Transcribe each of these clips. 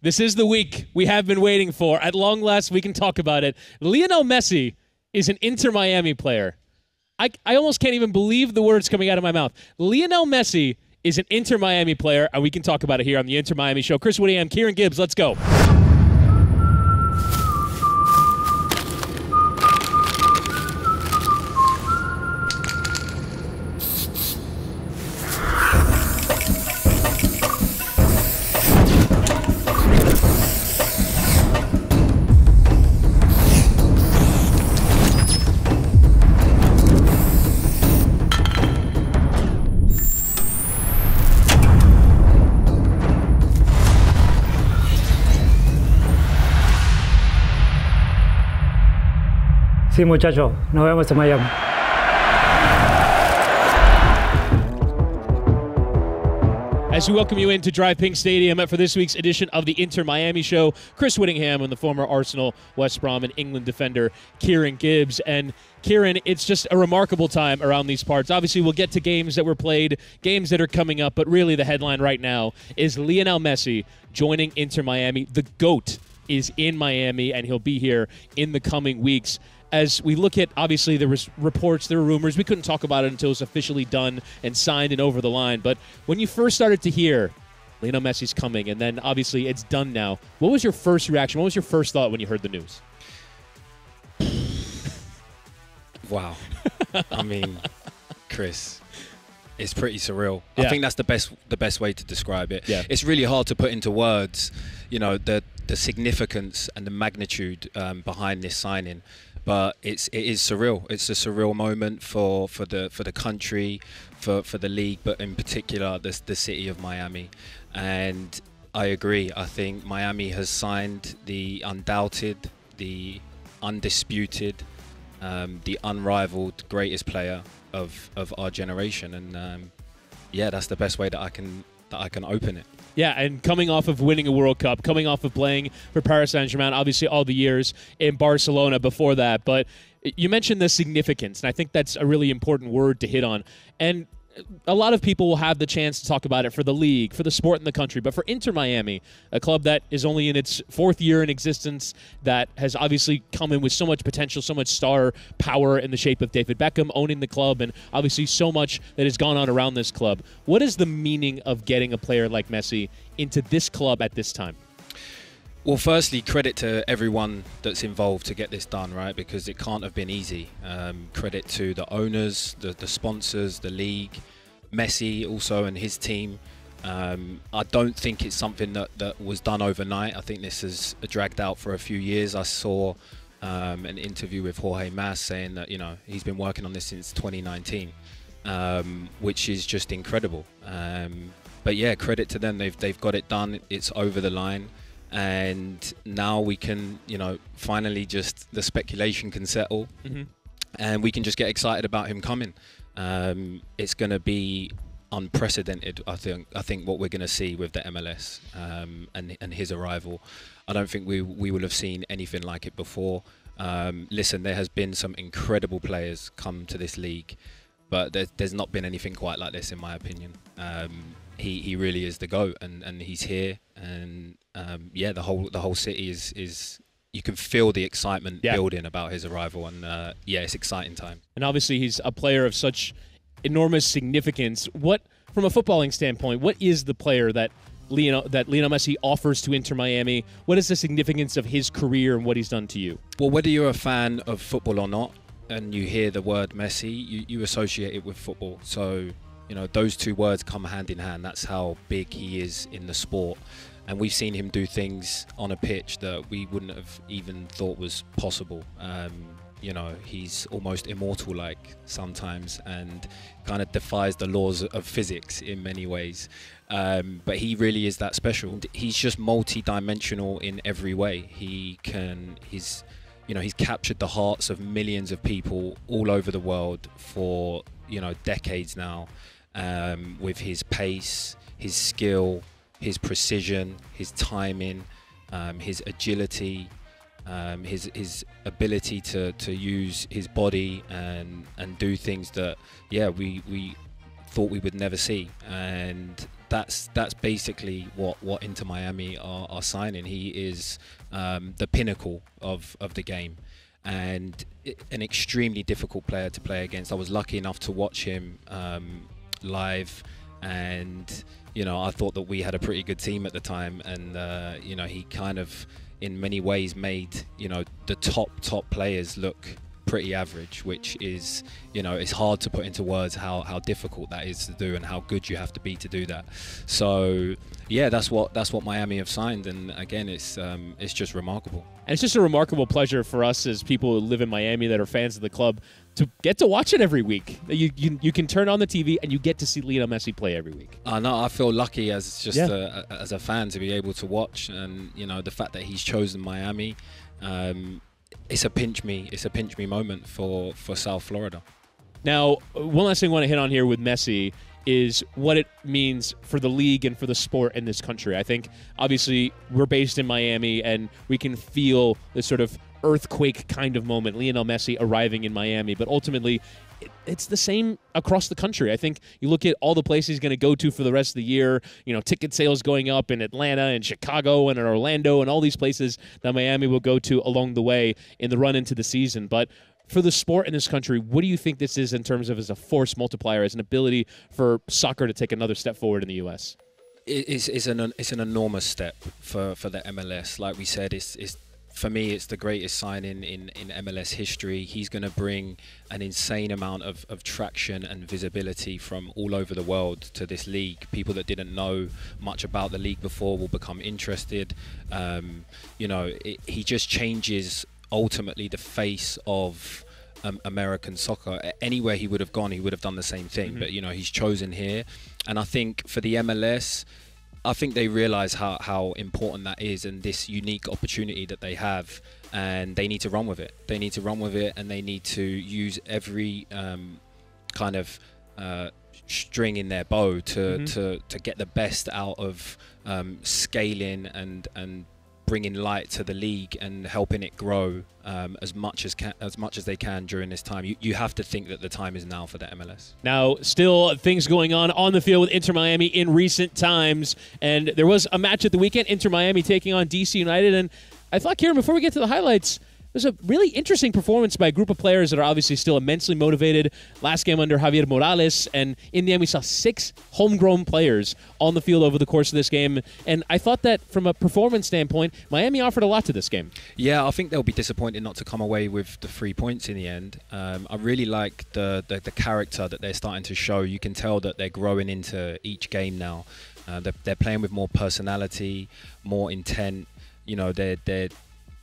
This is the week we have been waiting for. At long last, we can talk about it. Lionel Messi is an Inter Miami player. I almost can't even believe the words coming out of my mouth. Lionel Messi is an Inter Miami player, and we can talk about it here on the Inter Miami Show. Chris Whittingham, Kieran Gibbs, let's go. Sí, muchachos, nos vemos en Miami. As we welcome you into Drive Pink Stadium for this week's edition of the Inter Miami Show, Chris Whittingham and the former Arsenal, West Brom, and England defender Kieran Gibbs. And Kieran, it's just a remarkable time around these parts. Obviously, we'll get to games that were played, games that are coming up, but really the headline right now is Lionel Messi joining Inter Miami. The GOAT is in Miami, and he'll be here in the coming weeks. As we look at, obviously, there was reports, there were rumors. We couldn't talk about it until it was officially done and signed and over the line. But when you first started to hear Lionel Messi's coming, and then obviously it's done now, what was your first reaction? What was your first thought when you heard the news? Wow. I mean, Chris, it's pretty surreal. Yeah. I think that's the best way to describe it. Yeah. It's really hard to put into words, you know, the significance and the magnitude behind this signing. But it is surreal. It's a surreal moment for the country, for the league, but in particular the city of Miami. And I agree. I think Miami has signed the undoubted, the undisputed, the unrivaled greatest player of our generation. And yeah, that's the best way that I can open it. Yeah, and coming off of winning a World Cup, coming off of playing for Paris Saint-Germain, obviously all the years in Barcelona before that. But you mentioned the significance, and I think that's a really important word to hit on. And a lot of people will have the chance to talk about it for the league, for the sport in the country. But for Inter Miami, a club that is only in its fourth year in existence, that has obviously come in with so much potential, so much star power in the shape of David Beckham owning the club, and obviously so much that has gone on around this club. What is the meaning of getting a player like Messi into this club at this time? Well, firstly, credit to everyone that's involved to get this done, right? Because it can't have been easy. Credit to the owners, the sponsors, the league, Messi also and his team. I don't think it's something that was done overnight. I think this has dragged out for a few years. I saw an interview with Jorge Mas saying that, you know, he's been working on this since 2019, which is just incredible. But yeah, credit to them. They've got it done. It's over the line. And now we can, you know, finally just the speculation can settle, and we can just get excited about him coming. It's going to be unprecedented, I think what we're going to see with the MLS and his arrival. I don't think we will have seen anything like it before. Listen, there has been some incredible players come to this league, but there's not been anything quite like this, in my opinion. He really is the GOAT, and he's here, and yeah, the whole city is you can feel the excitement building about his arrival, and yeah, it's exciting time. And obviously he's a player of such enormous significance. What, from a footballing standpoint, what is the player that Lionel Messi offers to Inter Miami? What is the significance of his career and what he's done to you? Well, whether you're a fan of football or not, and you hear the word Messi, you associate it with football. So, you know, those two words come hand in hand. That's how big he is in the sport. And we've seen him do things on a pitch that we wouldn't have even thought was possible. You know, he's almost immortal-like sometimes, and kind of defies the laws of physics in many ways. But he really is that special. He's just multi-dimensional in every way. He's captured the hearts of millions of people all over the world for, you know, decades now, with his pace, his skill, his precision, his timing, his agility, his ability to use his body and do things that, yeah, we thought we would never see. And that's basically what Inter Miami are signing. He is the pinnacle of the game, and an extremely difficult player to play against. I was lucky enough to watch him live, and I thought that we had a pretty good team at the time, and he kind of in many ways made the top players look pretty average, which is it's hard to put into words how difficult that is to do and how good you have to be to do that. So yeah, that's what Miami have signed, and again, it's just remarkable. And it's just a remarkable pleasure for us as people who live in Miami that are fans of the club to get to watch it every week. You can turn on the TV and you get to see Lionel Messi play every week. No, I feel lucky as just as a fan to be able to watch, and the fact that he's chosen Miami. It's a pinch me moment for South Florida. Now, one last thing I want to hit on here with Messi is what it means for the league and for the sport in this country. I think, obviously, we're based in Miami, and we can feel this sort of earthquake kind of moment, Lionel Messi arriving in Miami. But ultimately, it's the same across the country. I think you look at all the places he's going to go to for the rest of the year, ticket sales going up in Atlanta and Chicago and in Orlando and all these places that Miami will go to along the way in the run into the season. But for the sport in this country, what do you think this is in terms of as a force multiplier, as an ability for soccer to take another step forward in the U.S.? It's an enormous step for the MLS. Like we said, for me, it's the greatest signing in MLS history. He's going to bring an insane amount of traction and visibility from all over the world to this league. People that didn't know much about the league before will become interested. He just changes ultimately the face of American soccer. Anywhere he would have gone, he would have done the same thing. But he's chosen here, and I think for the MLS, I think they realize how important that is, and this unique opportunity that they have, and they need to run with it. They need to run with it, and they need to use every kind of string in their bow to get the best out of scaling and bringing light to the league and helping it grow as much as they can during this time. You have to think that the time is now for the MLS. Now, still things going on the field with Inter Miami in recent times, and there was a match at the weekend, Inter Miami taking on DC United, and I thought, Kieran, before we get to the highlights, there's a really interesting performance by a group of players that are obviously still immensely motivated. Last game under Javier Morales, and in the end we saw 6 homegrown players on the field over the course of this game. And I thought that from a performance standpoint, Miami offered a lot to this game. Yeah, I think they'll be disappointed not to come away with the 3 points in the end. I really like the character that they're starting to show. You can tell that they're growing into each game now. They're playing with more personality, more intent.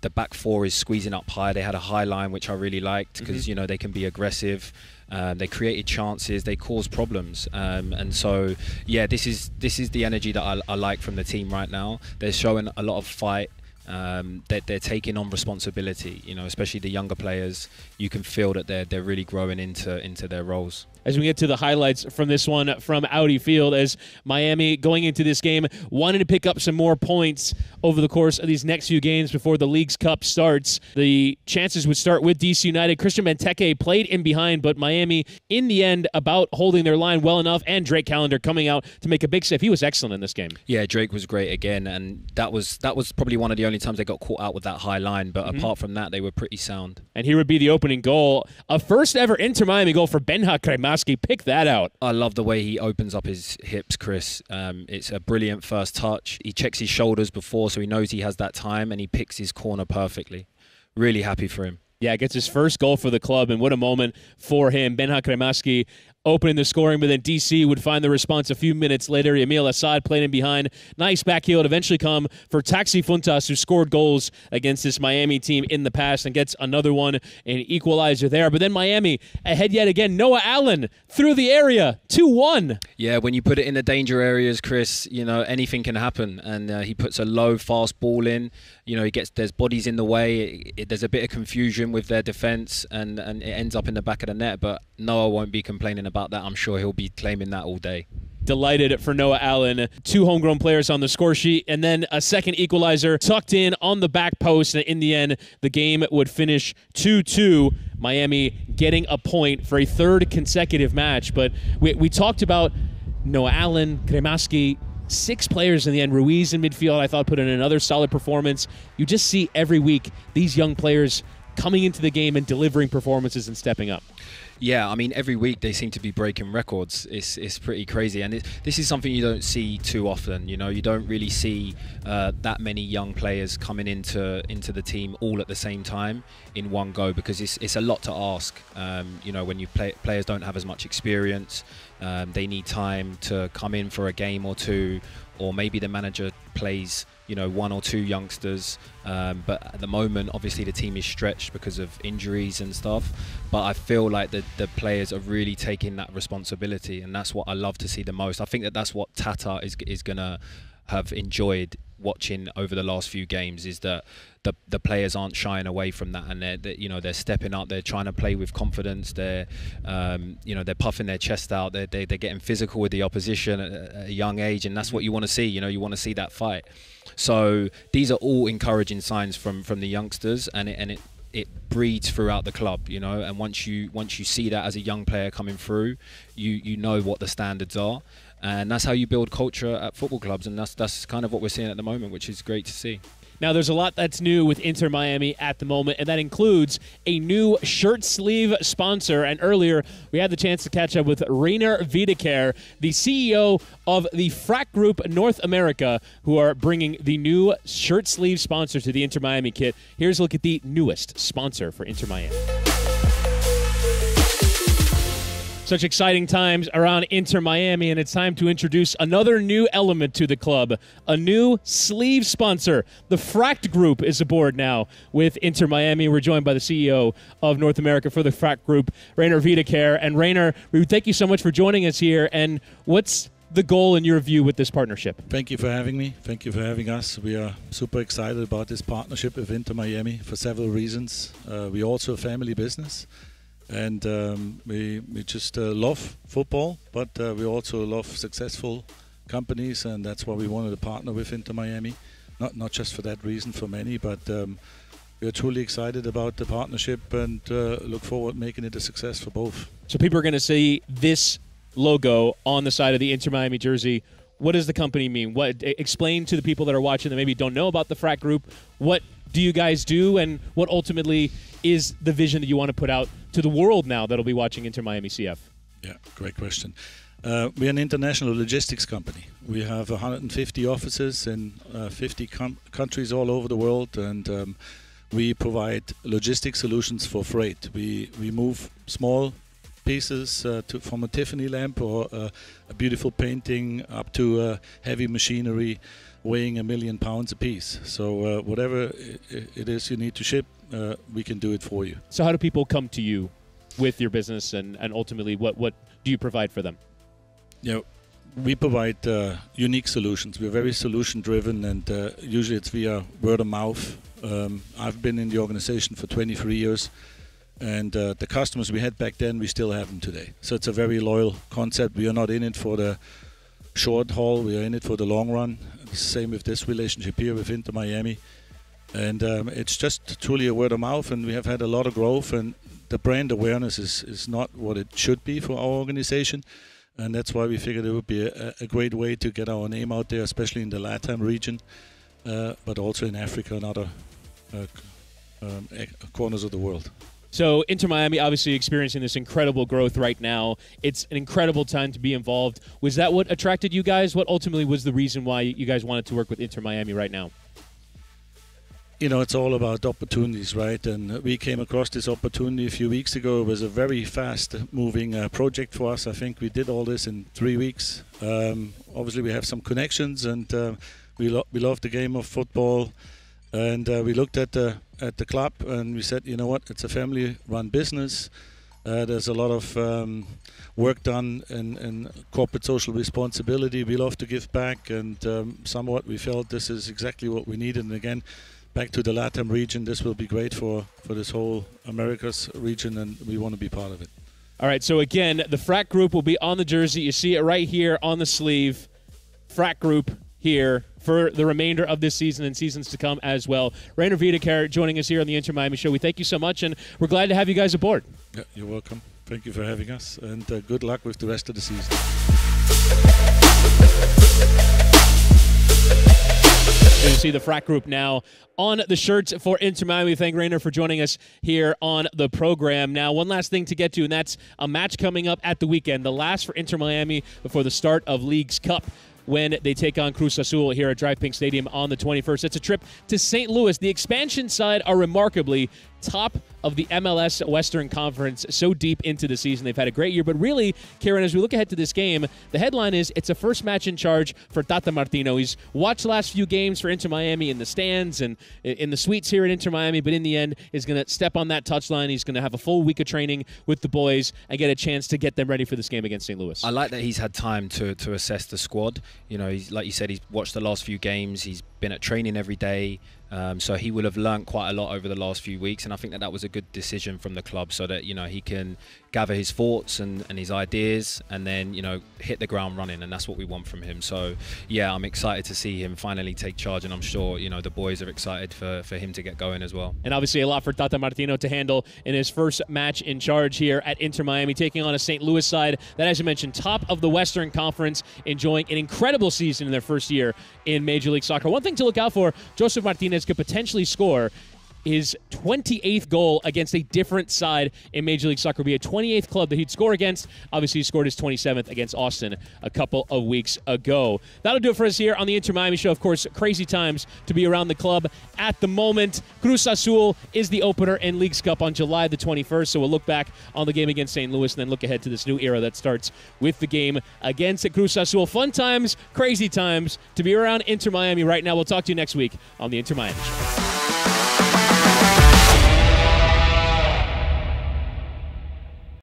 The back four is squeezing up high. They had a high line, which I really liked because, they can be aggressive. They created chances. They caused problems. And so, yeah, this is the energy that I like from the team right now. They're showing a lot of fight. They're taking on responsibility, especially the younger players. You can feel that they're really growing into their roles. As we get to the highlights from this one from Audi Field, as Miami going into this game wanted to pick up some more points over the course of these next few games before the League's Cup starts. The chances would start with DC United. Christian Benteke played in behind, but Miami in the end about holding their line well enough, and Drake Callender coming out to make a big save. He was excellent in this game. Yeah, Drake was great again, and that was probably one of the only times they got caught out with that high line, but apart from that, they were pretty sound. And here would be the opening goal. A first ever Inter Miami goal for Benha Kremaski. Pick that out. I love the way he opens up his hips, Chris. It's a brilliant first touch. He checks his shoulders before, so he knows he has that time, and he picks his corner perfectly. Really happy for him. Yeah, gets his first goal for the club, and what a moment for him. Benha Kremaski opening the scoring, but then DC would find the response a few minutes later. Emil Assad playing in behind. Nice back heel to eventually come for Taxi Funtas, who scored goals against this Miami team in the past and gets another one, an equalizer there. But then Miami ahead yet again. Noah Allen through the area, 2-1. Yeah, when you put it in the danger areas, Chris, anything can happen. And he puts a low, fast ball in. There's bodies in the way. There's a bit of confusion with their defense, and it ends up in the back of the net. But Noah won't be complaining about that. I'm sure he'll be claiming that all day. Delighted for Noah Allen. 2 homegrown players on the score sheet, and then a second equalizer tucked in on the back post. And in the end, the game would finish 2-2. Miami getting a point for a 3rd consecutive match. But we talked about Noah Allen, Kremaski, 6 players in the end. Ruiz in midfield, I thought, put in another solid performance. You just see every week these young players coming into the game and delivering performances and stepping up. Yeah, I mean, every week they seem to be breaking records. It's pretty crazy, and this is something you don't see too often. You know, you don't really see that many young players coming into the team all at the same time in one go, because it's a lot to ask. You know, when players don't have as much experience, they need time to come in for a game or two, or maybe the manager plays, you know, 1 or 2 youngsters, but at the moment obviously the team is stretched because of injuries and stuff, but I feel like the players are really taking that responsibility, and that's what I love to see the most. I think that's what Tata is gonna have enjoyed watching over the last few games, is that the players aren't shying away from that, and they're stepping up, they're trying to play with confidence, they're they're puffing their chest out, they're getting physical with the opposition at a young age, and that's what you want to see. You know, you want to see that fight. So these are all encouraging signs from the youngsters, and it breeds throughout the club, you know. And once you see that as a young player coming through, you know what the standards are, and that's how you build culture at football clubs, and that's kind of what we're seeing at the moment, which is great to see. Now, there's a lot that's new with Inter Miami at the moment, and that includes a new shirt sleeve sponsor. And earlier, we had the chance to catch up with Rainer Wiedeker, the CEO of the Frat Group North America, who are bringing the new shirt sleeve sponsor to the Inter Miami kit. Here's a look at the newest sponsor for Inter Miami. Such exciting times around Inter Miami, and it's time to introduce another new element to the club, a new sleeve sponsor. The Frat Group is aboard now with Inter Miami. We're joined by the CEO of North America for the Frat Group, Rainer Wiedeker. And Rainer, we thank you so much for joining us here. And what's the goal in your view with this partnership? Thank you for having me. Thank you for having us. We are super excited about this partnership with Inter Miami for several reasons. We're also a family business. And we just love football, but we also love successful companies, and that's why we wanted to partner with Inter Miami. Not just for that reason, for many, but we are truly excited about the partnership and look forward to making it a success for both. So people are going to see this logo on the side of the Inter Miami jersey. What does the company mean? Explain to the people that are watching that maybe don't know about the Frat Group. What do you guys do, and what ultimately is the vision that you want to put out to the world now that'll be watching Inter Miami CF? Yeah, great question. We're an international logistics company. We have 150 offices in 50 countries all over the world, and we provide logistic solutions for freight. We move small pieces from a Tiffany lamp or a beautiful painting up to heavy machinery weighing 1 million pounds a piece. So whatever it is you need to ship, we can do it for you. So how do people come to you with your business, and ultimately what do you provide for them? You know, we provide unique solutions. We're very solution driven, and usually it's via word of mouth. I've been in the organization for 23 years, and the customers we had back then, we still have them today. So it's a very loyal concept. We are not in it for the short haul, we are in it for the long run. The same with this relationship here with Inter Miami. And it's just truly a word of mouth, and we have had a lot of growth, and the brand awareness is not what it should be for our organization. And that's why we figured it would be a great way to get our name out there, especially in the LATAM region, but also in Africa and other corners of the world. So Inter Miami obviously experiencing this incredible growth right now. It's an incredible time to be involved. Was that what attracted you guys? What ultimately was the reason why you guys wanted to work with Inter Miami right now? You know, it's all about opportunities, right? And we came across this opportunity a few weeks ago. It was a very fast-moving project for us. I think we did all this in 3 weeks. Obviously, we have some connections, and we love the game of football. And we looked at the club, and we said, you know what? It's a family-run business. There's a lot of work done in corporate social responsibility. We love to give back, and somewhat we felt this is exactly what we needed. And again, back to the LATAM region, this will be great for this whole Americas region, and we want to be part of it. All right, so again, the Frat Group will be on the jersey. You see it right here on the sleeve. Frat Group here for the remainder of this season and seasons to come as well. Rainer Wiedeker joining us here on the Inter Miami Show. We thank you so much, and we're glad to have you guys aboard. Yeah, you're welcome. Thank you for having us, and good luck with the rest of the season. So you see the Frat Group now on the shirts for Inter Miami. Thank Rainer for joining us here on the program. Now, one last thing to get to, and that's a match coming up at the weekend, the last for Inter Miami before the start of League's Cup, when they take on Cruz Azul here at Drive Pink Stadium on the 21st. It's a trip to St. Louis. The expansion side are remarkably top of the MLS Western Conference so deep into the season. They've had a great year, but really, Kieran, as we look ahead to this game, the headline is it's a first match in charge for Tata Martino. He's watched the last few games for Inter Miami in the stands and in the suites here at Inter Miami, but in the end is going to step on that touchline. He's going to have a full week of training with the boys and get a chance to get them ready for this game against St. Louis. I like that he's had time to assess the squad. You know, he's, like you said, he's watched the last few games. He's been at training every day. So he will have learned quite a lot over the last few weeks, and I think that was a good decision from the club, so that, you know, he can gather his thoughts and his ideas and then, you know, hit the ground running, and that's what we want from him. So yeah, I'm excited to see him finally take charge, and I'm sure, you know, the boys are excited for him to get going as well. And obviously a lot for Tata Martino to handle in his first match in charge here at Inter Miami, taking on a St. Louis side that, as you mentioned, top of the Western Conference, enjoying an incredible season in their first year in Major League Soccer. One thing to look out for, Josef Martinez could potentially score his 28th goal against a different side in Major League Soccer, be a 28th club that he'd score against. Obviously, he scored his 27th against Austin a couple of weeks ago. That'll do it for us here on the Inter Miami Show. Of course, crazy times to be around the club at the moment. Cruz Azul is the opener in League's Cup on July the 21st, so we'll look back on the game against St. Louis and then look ahead to this new era that starts with the game against Cruz Azul. Fun times, crazy times to be around Inter Miami right now. We'll talk to you next week on the Inter Miami Show.